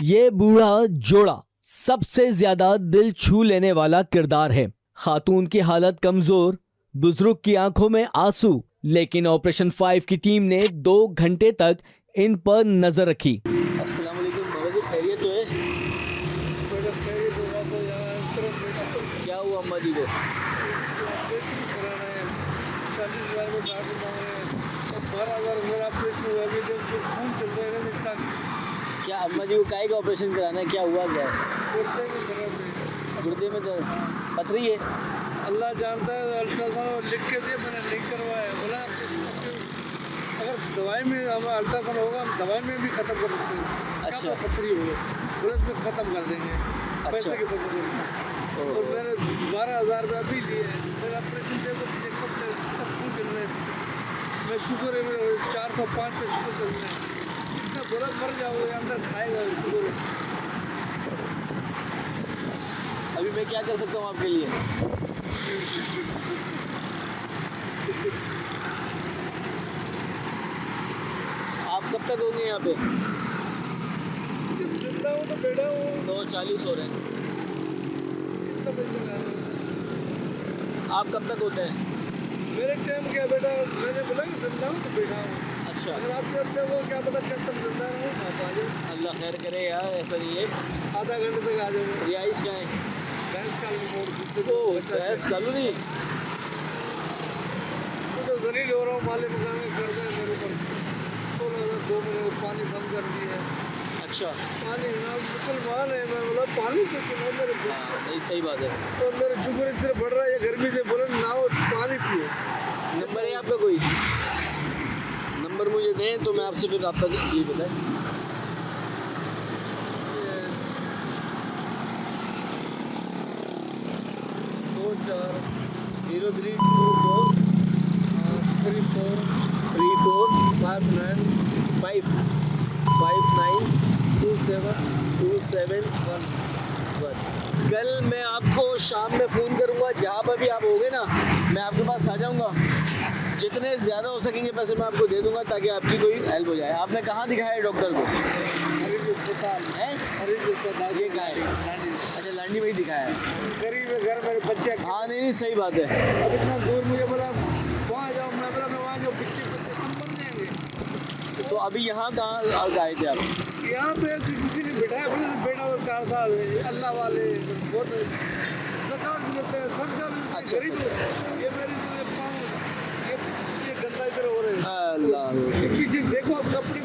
ये बूढ़ा जोड़ा सबसे ज्यादा दिल छू लेने वाला किरदार है। खातून की हालत कमजोर, बुजुर्ग की आंखों में आंसू, लेकिन ऑपरेशन 5 की टीम ने 2 घंटे तक इन पर नजर रखी। अस्सलाम वालेकुम बाबा जी, खैरियत तो है? क्या हुआ अम्मा जी को? क्या अम्मा जी को काहे का ऑपरेशन कराना है? क्या हुआ क्या है? गुर्दे में दर्द, पथरी है? अल्लाह जानता है। अल्ट्रासाउंड लिख के दिए, मैंने लिख करवाया। बोला अगर दवाई में हमारा अल्ट्रासाउंड होगा, हम दवाई में भी ख़त्म कर सकते हैं। अच्छा। क्या पथरी हो बोले उसमें ख़त्म कर देंगे। पैसे के बदले और मैंने 12,000 रुपया भी लिए। मेरा ऑपरेशन देखो, चेकअप सब कुछ चलने मैं शुगर है, मेरे 405 पे शुगर चलने इतना बोला मर जाओगे, अंदर खाएगा शुगर। अभी मैं क्या कर सकता हूँ आपके लिए? आप कब तक होंगे यहाँ पे? जब जिंदा हूँ तो बैठा हूँ। 9:40 हो रहे हैं। कितना बजे तक आ रहा हूँ? आप कब तक होते हैं? मेरे टाइम क्या बेटा, मैंने बोला कि जिंदा हूँ तो बैठा हूँ। अच्छा, अगर आप करते हो क्या पता कब तक जिंदा रहूँ, आप आ जाओ। अल्लाह खैर करे यार, ऐसा नहीं है। आधा घंटे तक आ जाओ। रिहाइश कहाँ है? भैंस कॉलोनी मोड़। ओ, भैंस कॉलोनी। मैं तो जलील हो रहा हूँ, माले मकान में कर दे मेरे ऊपर। तो लगा 2 महीने पानी बंद कर दिया है। अच्छा, पानी ना मुसलमान है, मैं बोला पानी तो क्यों मेरे हाँ नहीं सही बात है। और मेरा शुगर इससे बढ़ रहा है, ये गर्मी से बोले ना हो पानी पियो। नंबर है आपका कोई? नंबर मुझे दें तो मैं आपसे फिर रब्ता जी बताएं। 240324 3434592721। कल मैं आपको शाम में फ़ोन करूँगा, जहाँ पर भी आप होगे ना मैं आपके पास आ जाऊँगा। जितने ज़्यादा हो सकेंगे पैसे मैं आपको दे दूँगा ताकि आपकी कोई हेल्प हो जाए। आपने कहाँ दिखाया है डॉक्टर को? अस्पताल है ये कहाँ है? अच्छा, लांडी में ही दिखाया है। गरीब है, घर मेरे बच्चे। हाँ नहीं सही बात है। अब इतना दूर मुझे बोला वहाँ जाओ, मैं बोला मैं वहाँ जाऊँ, बच्चे सब मर जाएंगे। तो अभी यहाँ कहाँ आए थे आप? यहाँ पे किसी ने बिठाया, बोले बेटा और कार साहब अल्लाह वाले बहुत सरकार भी देते हैं, सरकार अच्छा, गरीब ये मेरी तो ये गंदा इधर हो रहे हैं। अल्लाह पीछे देखो आप कपड़े